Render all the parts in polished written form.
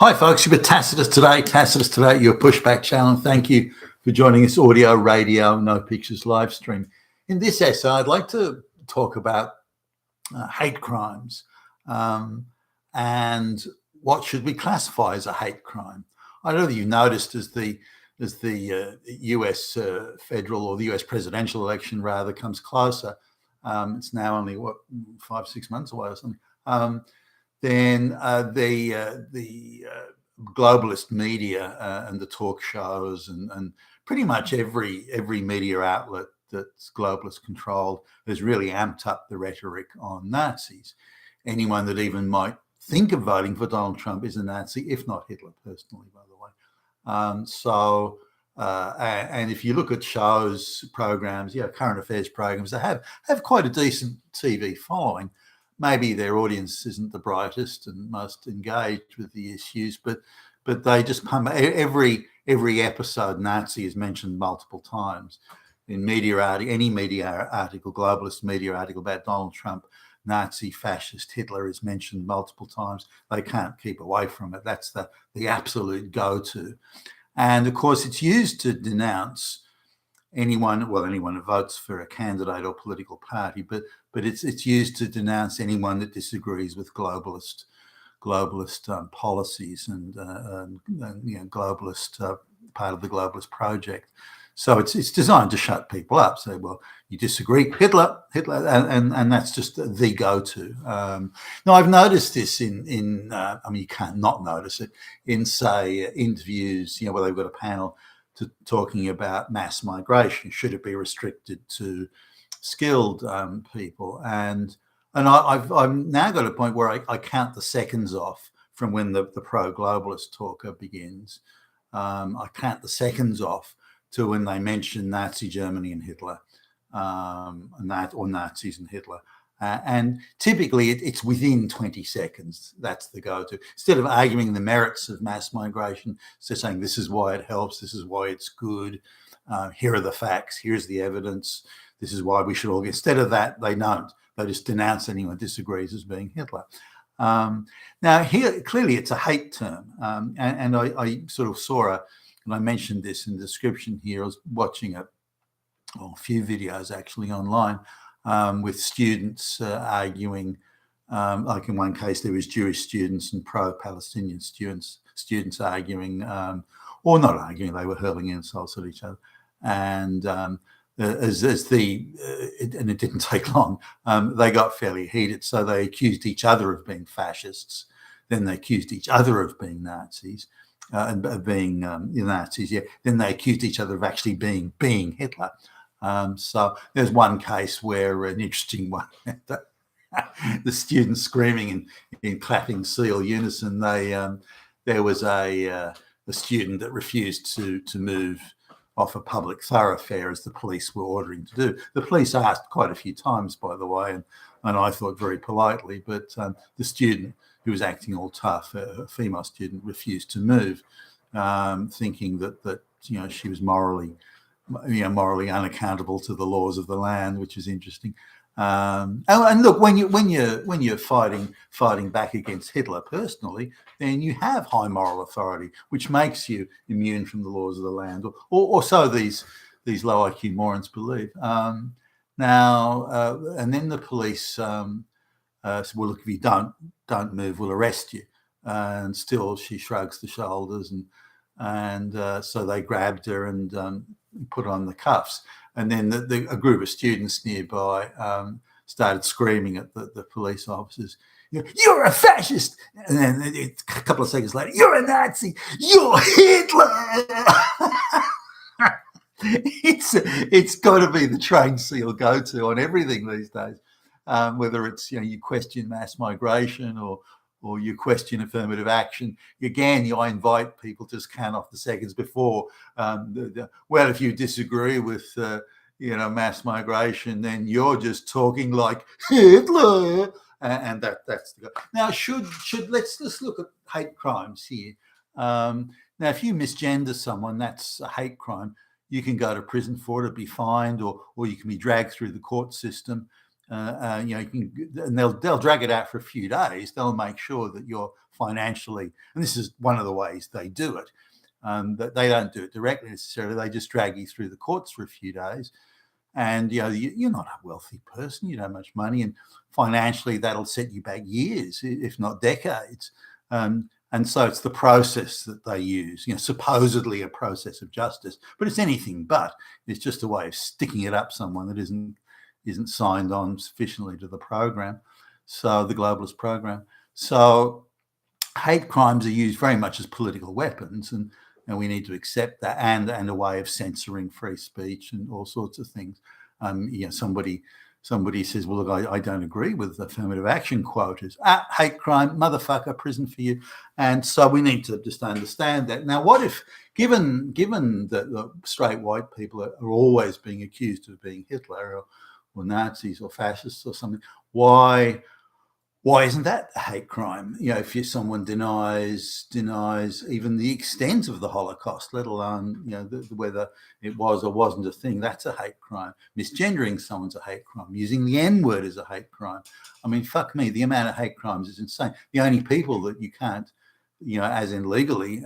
Hi, folks. You're with Tacitus Today, your pushback channel. Thank you for joining this audio, radio, no pictures live stream. In this essay, I'd like to talk about hate crimes and what should we classify as a hate crime. I don't know if you've noticed as the US federal or the US presidential election rather comes closer. It's now only 5-6 months away or something. Then the globalist media and the talk shows and pretty much every media outlet that's globalist controlled has really amped up the rhetoric on Nazis. Anyone that even might think of voting for Donald Trump is a Nazi, if not Hitler personally, by the way. And if you look at shows, programs, current affairs programs, they have quite a decent TV following. Maybe their audience isn't the brightest and most engaged with the issues, but they just pump every episode. Nazi is mentioned multiple times in any media article, globalist media article about Donald Trump. Nazi, fascist, Hitler is mentioned multiple times. They can't keep away from it. That's the absolute go-to, and of course it's used to denounce anyone who votes for a candidate or political party, but it's used to denounce anyone that disagrees with globalist policies and globalist part of the globalist project. So it's designed to shut people up. Say, well, you disagree, Hitler, and that's just the go-to. Now, I've noticed this in you can't not notice it in, say, interviews, where they've got a panel talking about mass migration. Should it be restricted to skilled people? And I've now got a point where I count the seconds off from when the pro-globalist talker begins. I count the seconds off to when they mention Nazi Germany and Hitler, or Nazis and Hitler. And typically it's within 20 seconds. That's the go-to. Instead of arguing the merits of mass migration, so saying this is why it helps, this is why it's good, here are the facts, here's the evidence, this is why we should all get. Instead of that, they don't. They just denounce anyone who disagrees as being Hitler. Now, here, clearly it's a hate term. And I sort of saw and I mentioned this in the description here, I was watching a few videos actually online, with students arguing, like in one case there was Jewish students and pro-Palestinian students arguing, or not arguing, they were hurling insults at each other. And and it didn't take long, they got fairly heated. So they accused each other of being fascists. Then they accused each other of being Nazis, and being Nazis. Then they accused each other of actually being Hitler. So there's one case where an interesting one, the students screaming in clapping seal unison. There was a student that refused to move off a public thoroughfare as the police were ordering to do. The police asked quite a few times, by the way, and I thought very politely, but the student who was acting all tough, a female student, refused to move, thinking that she was morally unaccountable to the laws of the land, which is interesting. And look, when you're fighting back against Hitler personally, then you have high moral authority, which makes you immune from the laws of the land, or so these low IQ morons believe. And then the police said, well, look, if you don't move, we'll arrest you. And still, she shrugs the shoulders, and so they grabbed her and put on the cuffs. And then a group of students nearby started screaming at the police officers, "You're a fascist!" And then a couple of seconds later, "You're a Nazi! You're Hitler!" It's got to be the trained seal go-to on everything these days, whether it's you question mass migration or you question affirmative action. Again, I invite people to just count off the seconds before. Well, if you disagree with mass migration, then you're just talking like Hitler, and that's the go. Now, let's look at hate crimes here. Now, if you misgender someone, that's a hate crime. You can go to prison for it, be fined, or you can be dragged through the court system. and they'll drag it out for a few days. They'll make sure that you're financially, and this is one of the ways they do it. That they don't do it directly necessarily. They just drag you through the courts for a few days, and you're not a wealthy person. You don't have much money, and financially that'll set you back years, if not decades. And so it's the process that they use, supposedly a process of justice, but it's anything but. It's just a way of sticking it up someone that isn't signed on sufficiently to the program, so the globalist program. So hate crimes are used very much as political weapons, and we need to accept that, and a way of censoring free speech and all sorts of things. Somebody says, well, look, I don't agree with affirmative action quotas. Hate crime, motherfucker, prison for you. And so we need to just understand that. Now, what if, given that the straight white people are always being accused of being Hitler or Nazis or fascists or something, why isn't that a hate crime? If someone denies even the extent of the Holocaust, let alone whether it was or wasn't a thing, that's a hate crime. Misgendering someone's a hate crime. Using the N-word is a hate crime. I mean, fuck me, the amount of hate crimes is insane. The only people that you can't, as in legally,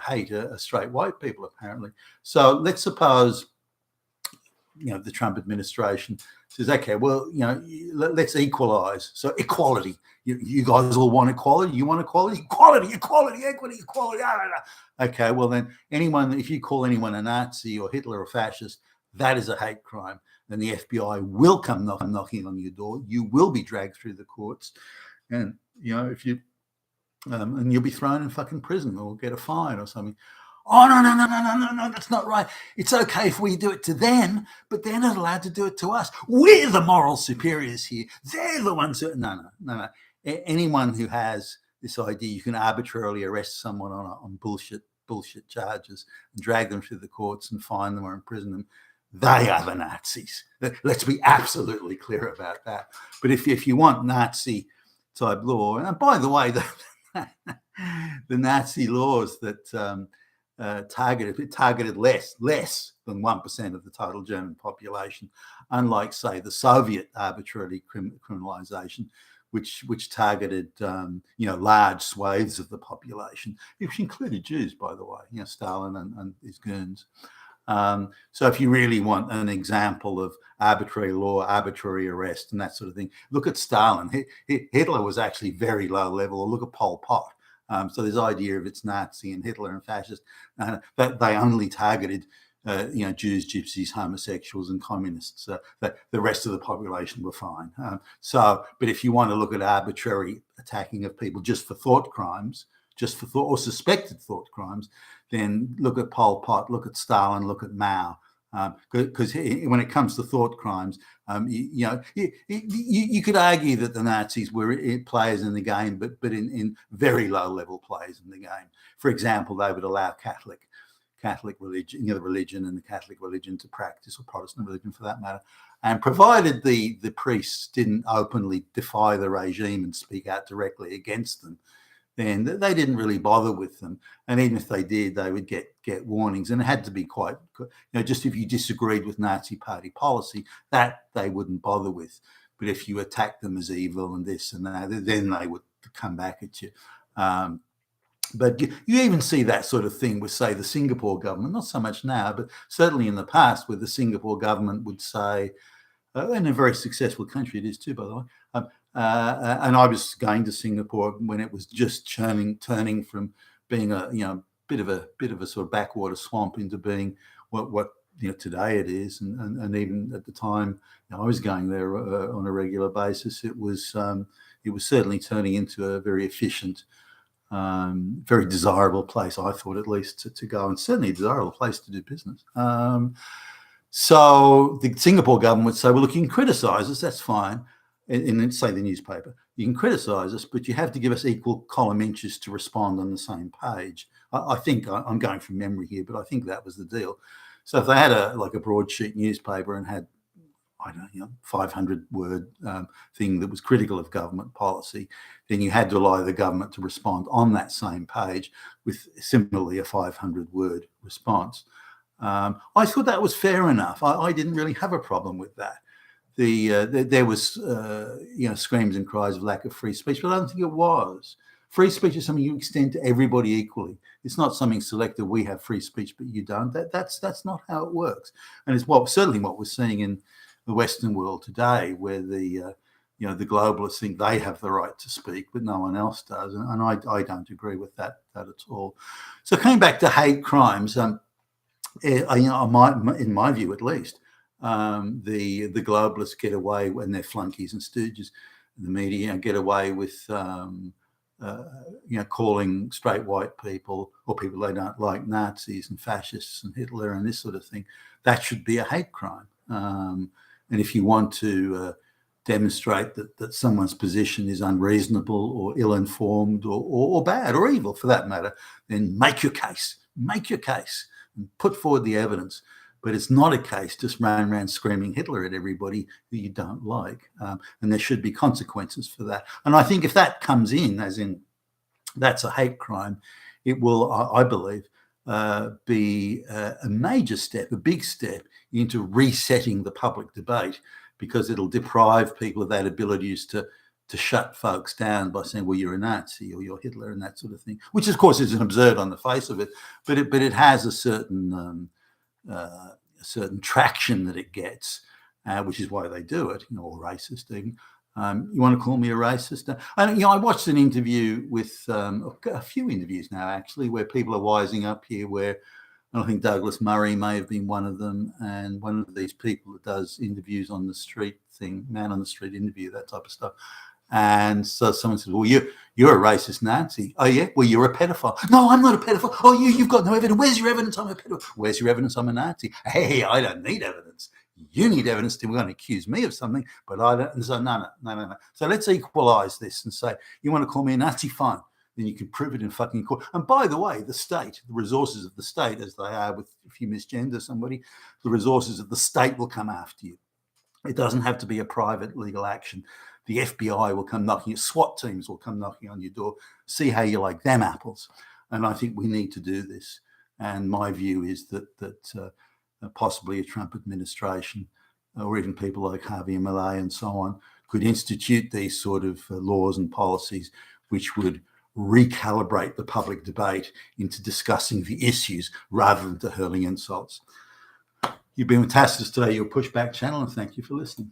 hate are straight white people, apparently. So let's suppose the Trump administration says, okay, well, let's equalize. So equality. You guys all want equality. You want equality? Equality, equity, equality. Okay, well then, if you call anyone a Nazi or Hitler or fascist, that is a hate crime. Then the FBI will come knocking on your door. You will be dragged through the courts, and if you and you'll be thrown in fucking prison or get a fine or something. Oh, no, that's not right. It's okay if we do it to them, but they're not allowed to do it to us. We're the moral superiors here. They're the ones who... No. Anyone who has this idea you can arbitrarily arrest someone on bullshit charges and drag them through the courts and fine them or imprison them, they are the Nazis. Let's be absolutely clear about that. But if you want Nazi-type law, and by the way, the Nazi laws that... targeted less than 1% of the total German population, unlike, say, the Soviet arbitrary criminalization, which targeted large swathes of the population, which included Jews, by the way, Stalin and his goons. So if you really want an example of arbitrary law, arbitrary arrest, and that sort of thing, look at Stalin. Hitler was actually very low level. Or look at Pol Pot. So this idea of it's Nazi and Hitler and fascist, that they only targeted, Jews, gypsies, homosexuals, and communists. That the rest of the population were fine. But if you want to look at arbitrary attacking of people just for thought crimes, or suspected thought crimes, then look at Pol Pot, look at Stalin, look at Mao. Because when it comes to thought crimes, you could argue that the Nazis were players in the game, but in very low level players in the game. For example, they would allow Catholic religion, the religion and the Catholic religion to practice, or Protestant religion for that matter, and provided the priests didn't openly defy the regime and speak out directly against them, then they didn't really bother with them. And even if they did, they would get warnings. And it had to be quite, just if you disagreed with Nazi party policy, that they wouldn't bother with. But if you attacked them as evil and this and that, then they would come back at you. But you even see that sort of thing with, say, the Singapore government, not so much now, but certainly in the past, where the Singapore government would say, and a very successful country it is too, by the way, and I was going to Singapore when it was just turning from being a bit of a sort of backwater swamp into being what today it is, and even at the time I was going there on a regular basis, it was certainly turning into a very efficient, very desirable place, I thought, at least to go, and certainly a desirable place to do business. So the Singapore government would say, well, look, you can criticize us, that's fine. In, say, the newspaper, you can criticize us, but you have to give us equal column inches to respond on the same page. I think I'm going from memory here, but I think that was the deal. So if they had a broadsheet newspaper and had, 500-word thing that was critical of government policy, then you had to allow the government to respond on that same page with similarly a 500-word response. I thought that was fair enough. I didn't really have a problem with that. there was screams and cries of lack of free speech, but I don't think it was. Free speech is something you extend to everybody equally. It's not something selective. We have free speech, but you don't. That's not how it works. And it's certainly what we're seeing in the Western world today, where the globalists think they have the right to speak, but no one else does. And I don't agree with that at all. So coming back to hate crimes, in my view at least, the globalists get away when they're flunkies and stooges. The media get away with calling straight white people or people they don't like Nazis and fascists and Hitler and this sort of thing. That should be a hate crime. And if you want to demonstrate that someone's position is unreasonable or ill-informed or bad or evil for that matter, then make your case and put forward the evidence. But it's not a case just running around screaming Hitler at everybody who you don't like. And there should be consequences for that. And I think if that comes in, as in that's a hate crime, it will, I believe, be a major step, a big step into resetting the public debate, because it'll deprive people of that ability to shut folks down by saying, well, you're a Nazi or you're Hitler and that sort of thing, which of course is absurd on the face of it, but it has a certain traction that it gets, which is why they do it, or racist even. You want to call me a racist? And I watched an interview with a few interviews now, actually, where people are wising up here, where I think Douglas Murray may have been one of them, and one of these people that does interviews on the street thing, man on the street interview, that type of stuff. And so someone says, well, you're a racist Nazi. Oh, yeah? Well, you're a pedophile. No, I'm not a pedophile. Oh, you've got no evidence. Where's your evidence I'm a pedophile? Where's your evidence I'm a Nazi? Hey, I don't need evidence. You need evidence to want to accuse me of something, but I don't. And so no. So let's equalize this and say, you want to call me a Nazi? Fine. Then you can prove it in fucking court. And by the way, the state, the resources of the state, as they are with if you misgender somebody, the resources of the state will come after you. It doesn't have to be a private legal action. The FBI will come knocking, your SWAT teams will come knocking on your door, see how you like them apples. And I think we need to do this. And my view is that possibly a Trump administration, or even people like Javier Milei and so on, could institute these sort of laws and policies which would recalibrate the public debate into discussing the issues rather than to hurling insults. You've been with Tacitus today, your Pushback channel, and thank you for listening.